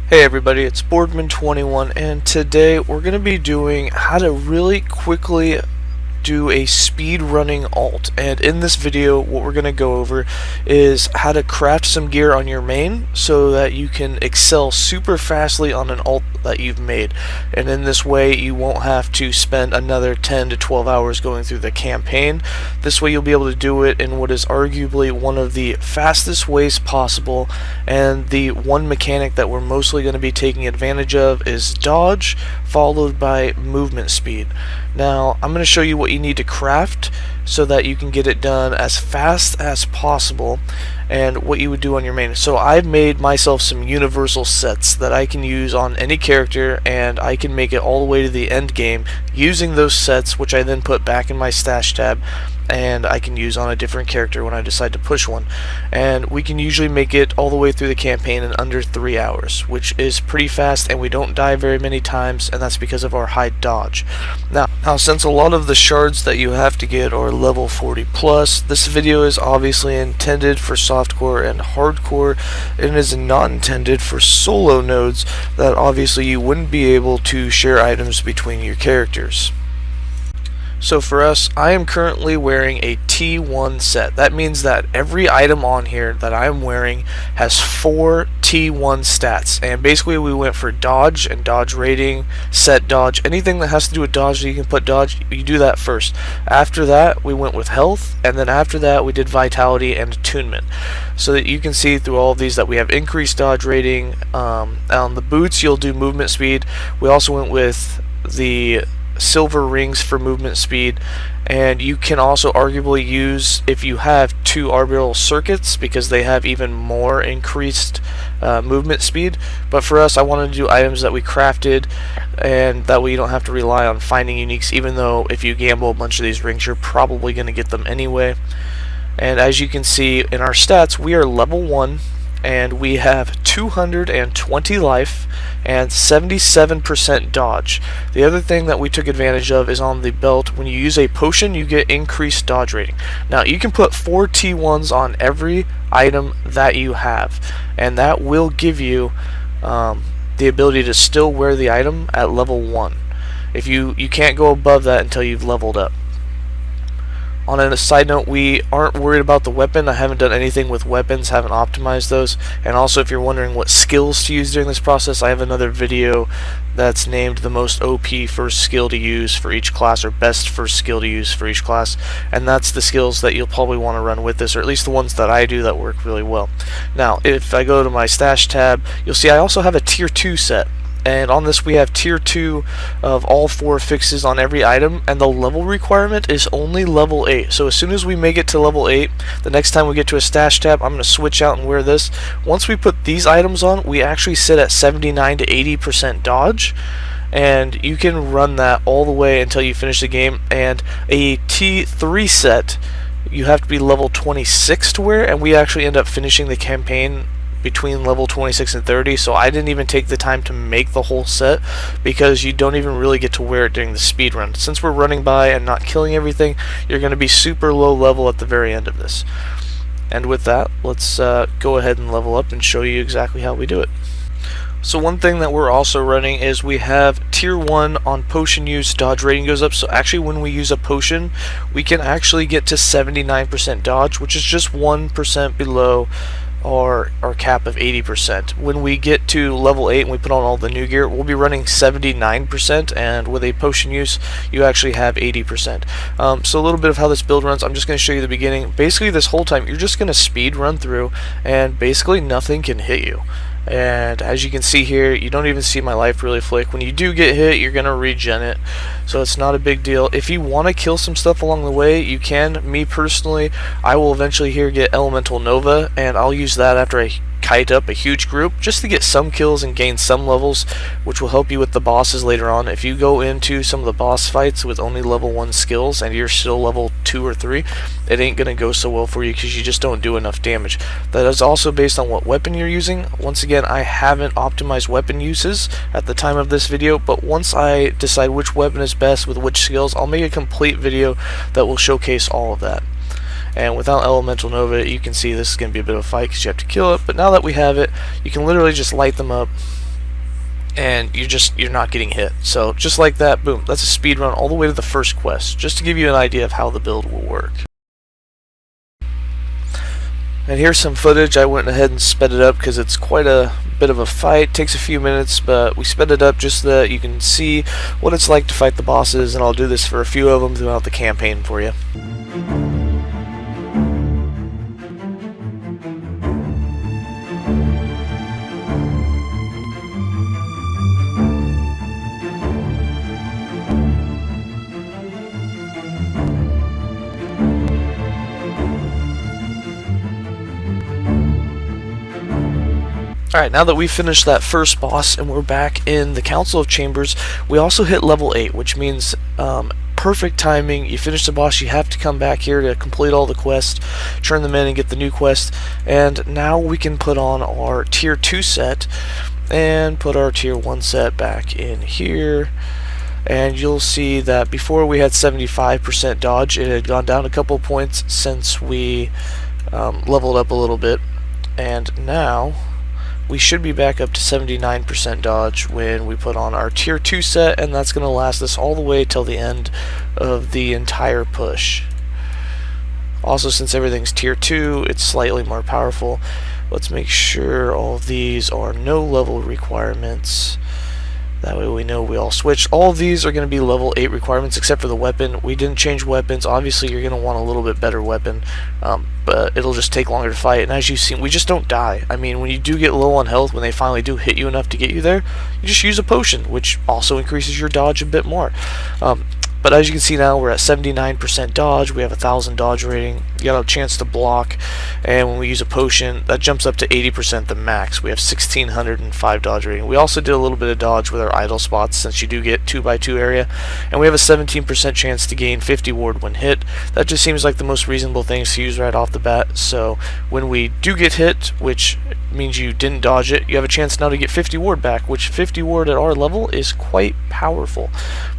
Hey everybody, it's Boardman21 and today we're going to be doing how to really quickly do a speed running alt. And in this video what we're going to go over is how to craft some gear on your main so that you can excel super fastly on an alt that you've made, and in this way you won't have to spend another 10 to 12 hours going through the campaign. This way you'll be able to do it in what is arguably one of the fastest ways possible, and the one mechanic that we're mostly going to be taking advantage of is dodge followed by movement speed. Now I'm going to show you what you need to craft so that you can get it done as fast as possible and what you would do on your main. So I've made myself some universal sets that I can use on any character, and I can make it all the way to the end game using those sets, which I then put back in my stash tab, and I can use on a different character when I decide to push one. And we can usually make it all the way through the campaign in under 3 hours, which is pretty fast, and we don't die very many times, and that's because of our high dodge. Now since a lot of the shards that you have to get are level 40 plus, this video is obviously intended for softcore and hardcore, and is not intended for solo nodes that obviously you wouldn't be able to share items between your characters. So for us, I am currently wearing a T1 set. That means that every item on here that I am wearing has 4 T1 stats, and basically we went for dodge and dodge rating, set dodge, anything that has to do with dodge that you can put dodge, you do that first. After that we went with health, and then after that we did vitality and attunement, so that you can see through all of these that we have increased dodge rating. On the boots you'll do movement speed. We also went with the silver rings for movement speed, and you can also arguably use, if you have 2 orbital circuits, because they have even more increased movement speed. But for us, I wanted to do items that we crafted, and that way you don't have to rely on finding uniques, even though if you gamble a bunch of these rings you're probably going to get them anyway. And as you can see in our stats, we are level 1, and we have 220 life and 77% dodge. The other thing that we took advantage of is on the belt. When you use a potion, you get increased dodge rating. Now you can put 4 T1s on every item that you have, and that will give you the ability to still wear the item at level 1. If you can't go above that until you've leveled up. On a side note, we aren't worried about the weapon. I haven't done anything with weapons, haven't optimized those. And also, if you're wondering what skills to use during this process, I have another video that's named the most OP first skill to use for each class, or best first skill to use for each class. And that's the skills that you'll probably want to run with this, or at least the ones that I do that work really well. Now, if I go to my stash tab, you'll see I also have a tier 2 set. And on this we have tier 2 of all 4 affixes on every item, and the level requirement is only level 8. So as soon as we make it to level 8, the next time we get to a stash tab, I'm going to switch out and wear this. Once we put these items on, we actually sit at 79 to 80% dodge, and you can run that all the way until you finish the game. And a T3 set, you have to be level 26 to wear, and we actually end up finishing the campaign between level 26 and 30, so I didn't even take the time to make the whole set, because you don't even really get to wear it during the speed run. Since we're running by and not killing everything, you're going to be super low level at the very end of this. And with that, let's go ahead and level up and show you exactly how we do it. So one thing that we're also running is we have tier 1 on potion use, dodge rating goes up. So actually when we use a potion, we can actually get to 79% dodge, which is just 1% below our cap of 80%. When we get to level 8 and we put on all the new gear, we'll be running 79%, and with a potion use you actually have 80%. So a little bit of how this build runs, I'm just going to show you the beginning. Basically this whole time you're just going to speed run through, and basically nothing can hit you. And as you can see here, you don't even see my life really flick. When you do get hit, you're gonna regen it, so it's not a big deal. If you want to kill some stuff along the way, you can. Me personally, I will eventually here get Elemental Nova, and I'll use that after I kite up a huge group just to get some kills and gain some levels, which will help you with the bosses later on. If you go into some of the boss fights with only level 1 skills and you're still level 2 or 3, it ain't gonna go so well for you because you just don't do enough damage. That is also based on what weapon you're using. Once again, I haven't optimized weapon uses at the time of this video, but once I decide which weapon is best with which skills, I'll make a complete video that will showcase all of that. And without Elemental Nova, you can see this is going to be a bit of a fight because you have to kill it. But now that we have it, you can literally just light them up and you're not getting hit. So just like that, boom, that's a speed run all the way to the first quest, just to give you an idea of how the build will work. And here's some footage. I went ahead and sped it up because it's quite a bit of a fight. Takes a few minutes, but we sped it up just so that you can see what it's like to fight the bosses, and I'll do this for a few of them throughout the campaign for you. Alright, now that we've finished that first boss and we're back in the Council of Chambers, we also hit level 8, which means perfect timing. You finish the boss, you have to come back here to complete all the quests, turn them in and get the new quest, and now we can put on our tier 2 set and put our tier 1 set back in here. And you'll see that before we had 75% dodge. It had gone down a couple points since we leveled up a little bit, and now we should be back up to 79% dodge when we put on our tier 2 set, and that's going to last us all the way till the end of the entire push. Also, since everything's tier 2, it's slightly more powerful. Let's make sure all of these are no level requirements. That way we know we all switched. All of these are going to be level 8 requirements except for the weapon. We didn't change weapons. Obviously you're going to want a little bit better weapon, but it'll just take longer to fight. And as you've seen, we just don't die. I mean, when you do get low on health, when they finally do hit you enough to get you there, you just use a potion, which also increases your dodge a bit more. But as you can see now, we're at 79% dodge. We have 1,000 dodge rating. You got a chance to block, and when we use a potion, that jumps up to 80% the max. We have 1,605 dodge rating. We also did a little bit of dodge with our idle spots, since you do get 2x2 area, and we have a 17% chance to gain 50 ward when hit. That just seems like the most reasonable things to use right off the bat. So when we do get hit, which means you didn't dodge it, you have a chance now to get 50 ward back, which 50 ward at our level is quite powerful.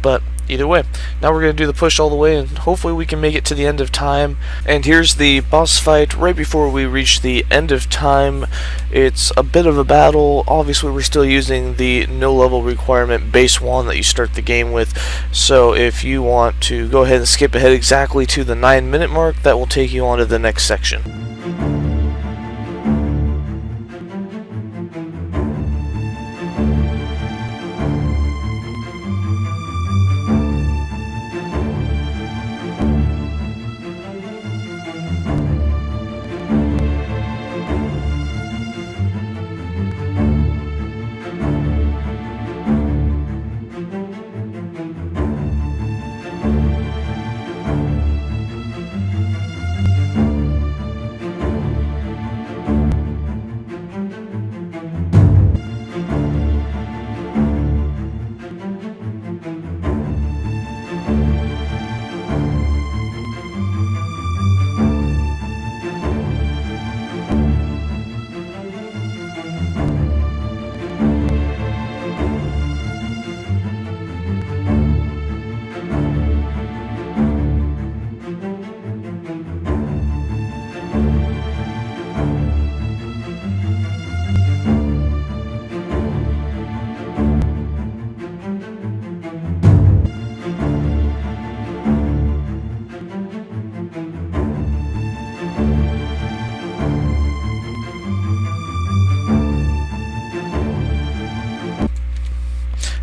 But either way, now we're going to do the push all the way, and hopefully we can make it to the end of time. And here's the boss fight right before we reach the end of time. It's a bit of a battle. Obviously we're still using the no level requirement base 1 that you start the game with, so if you want to go ahead and skip ahead exactly to the 9-minute mark, that will take you on to the next section.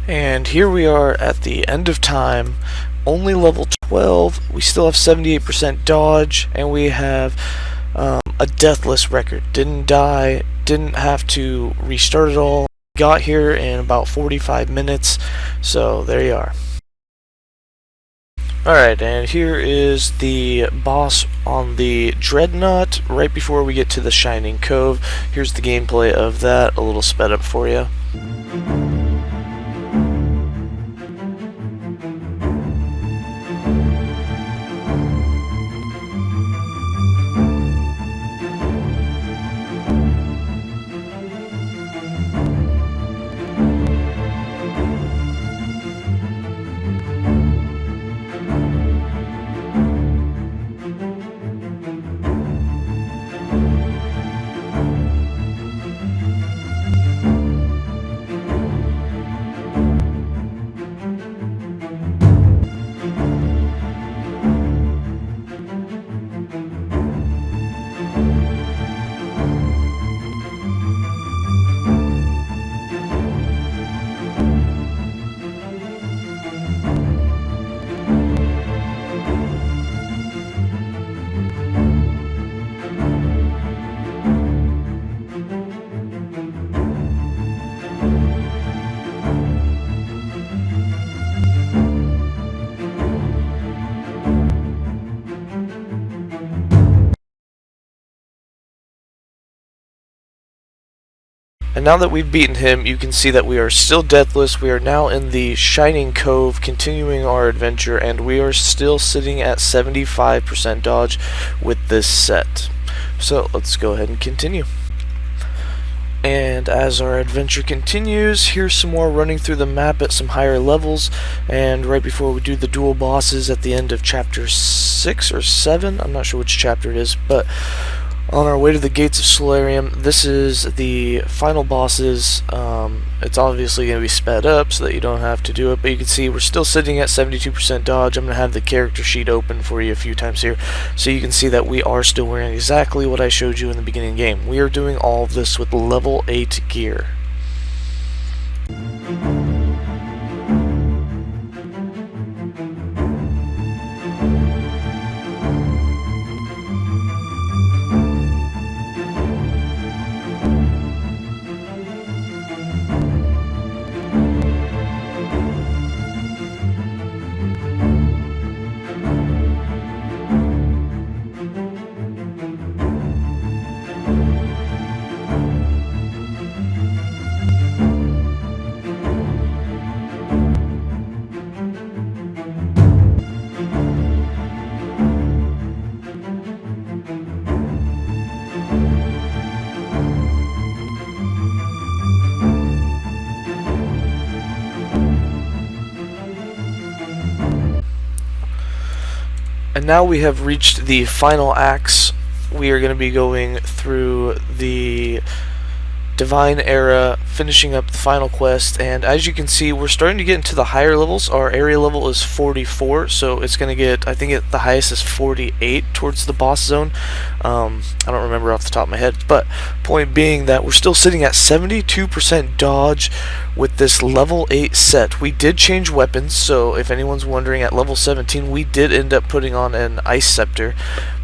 And here we are at the end of time, only level 12, we still have 78% dodge, and we have a deathless record. Didn't die, didn't have to restart it all, got here in about 45 minutes, so there you are. Alright, and here is the boss on the Dreadnought right before we get to the Shining Cove. Here's the gameplay of that, a little sped up for you. And now that we've beaten him, you can see that we are still deathless. We are now in the Shining Cove, continuing our adventure, and we are still sitting at 75% dodge with this set. So let's go ahead and continue. And as our adventure continues, here's some more running through the map at some higher levels, and right before we do the dual bosses at the end of chapter 6 or 7, I'm not sure which chapter it is, but on our way to the gates of Solarium, this is the final bosses. It's obviously going to be sped up so that you don't have to do it, but you can see we're still sitting at 72% dodge. I'm going to have the character sheet open for you a few times here so you can see that we are still wearing exactly what I showed you in the beginning game. We are doing all of this with level 8 gear. And now we have reached the final acts. We are going to be going through the Divine Era, finishing up the final quest, and as you can see, we're starting to get into the higher levels. Our area level is 44, so it's going to get, I think the highest is 48 towards the boss zone. I don't remember off the top of my head, but point being that we're still sitting at 72% dodge with this level 8 set. We did change weapons, so if anyone's wondering, at level 17 we did end up putting on an Ice Scepter,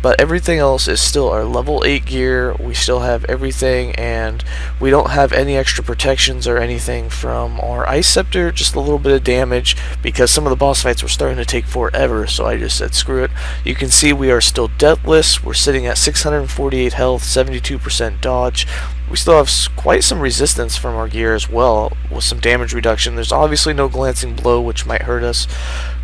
but everything else is still our level 8 gear. We still have everything, and we don't have any extra protections or anything from our Ice Scepter, just a little bit of damage because some of the boss fights were starting to take forever, so I just said screw it. You can see we are still deathless. We're sitting at 648 health, 72% dodge. We still have quite some resistance from our gear as well, with some damage reduction. There's obviously no glancing blow, which might hurt us,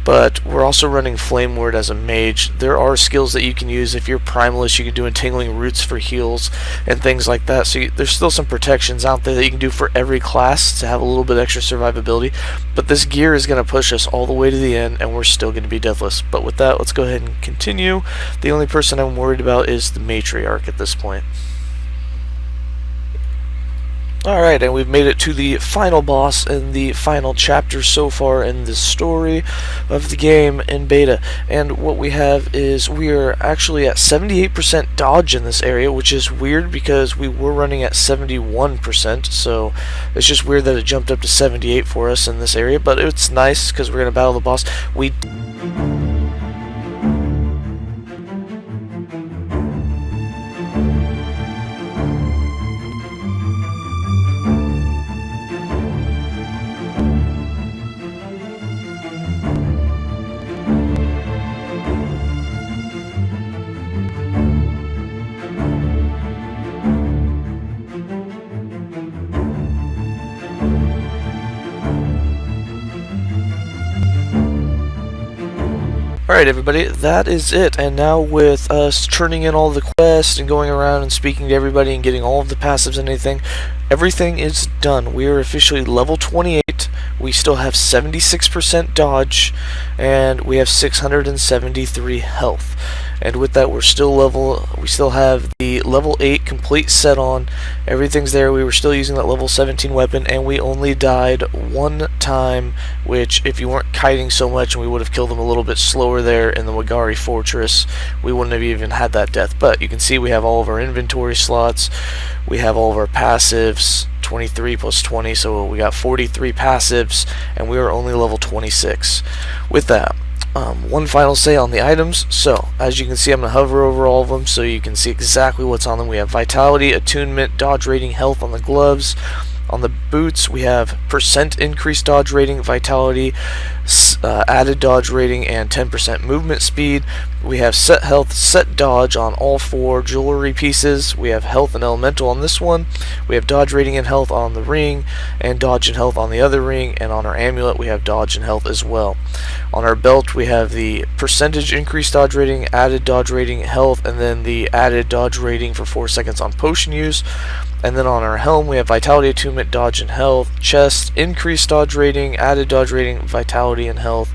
but we're also running Flame Ward as a mage. There are skills that you can use. If you're primalist, you can do Entangling Roots for heals and things like that. So there's still some protections out there that you can do for every class to have a little bit extra survivability. But this gear is going to push us all the way to the end, and we're still going to be deathless. But with that, let's go ahead and continue. The only person I'm worried about is the Matriarch at this point. Alright, and we've made it to the final boss and the final chapter so far in the story of the game in beta. And what we have is we are actually at 78% dodge in this area, which is weird because we were running at 71%, so it's just weird that it jumped up to 78 for us in this area, but it's nice because we're going to battle the boss. Alright everybody, that is it, and now with us turning in all the quests and going around and speaking to everybody and getting all of the passives and everything is done. We are officially level 28, we still have 76% dodge, and we have 673 health. And with that, we still have the level 8 complete set on. Everything's there. We were still using that level 17 weapon, and we only died one time, which if you weren't kiting so much and we would have killed them a little bit slower there in the Wagari Fortress, we wouldn't have even had that death. But you can see we have all of our inventory slots. We have all of our passives, 23 plus 20, so we got 43 passives, and we are only level 26. With that, one final say on the items. So as you can see, I'm going to hover over all of them so you can see exactly what's on them. We have vitality, attunement, dodge rating, health on the gloves. On the boots, we have percent increased dodge rating, vitality, added dodge rating, and 10% movement speed. We have set health, set dodge on all 4 jewelry pieces. We have health and elemental on this one. We have dodge rating and health on the ring, and dodge and health on the other ring. And on our amulet, we have dodge and health as well. On our belt, we have the percentage increased dodge rating, added dodge rating, health, and then the added dodge rating for 4 seconds on potion use. And then on our helm, we have vitality, attunement, dodge, and health. Chest, increased dodge rating, added dodge rating, vitality, and health.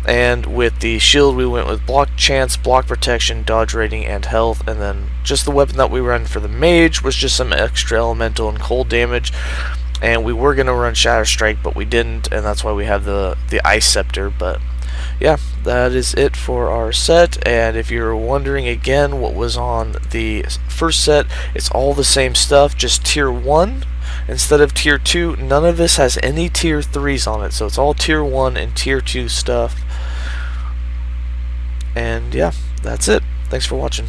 And with the shield, we went with block chance, block protection, dodge rating, and health. And then just the weapon that we run for the mage was just some extra elemental and cold damage. And we were going to run Shatter Strike, but we didn't, and that's why we have the Ice Scepter. But yeah, that is it for our set. And if you're wondering again what was on the first set, it's all the same stuff, just tier 1 instead of tier 2. None of this has any tier 3s on it, so it's all tier 1 and tier 2 stuff. And yeah, that's it. Thanks for watching.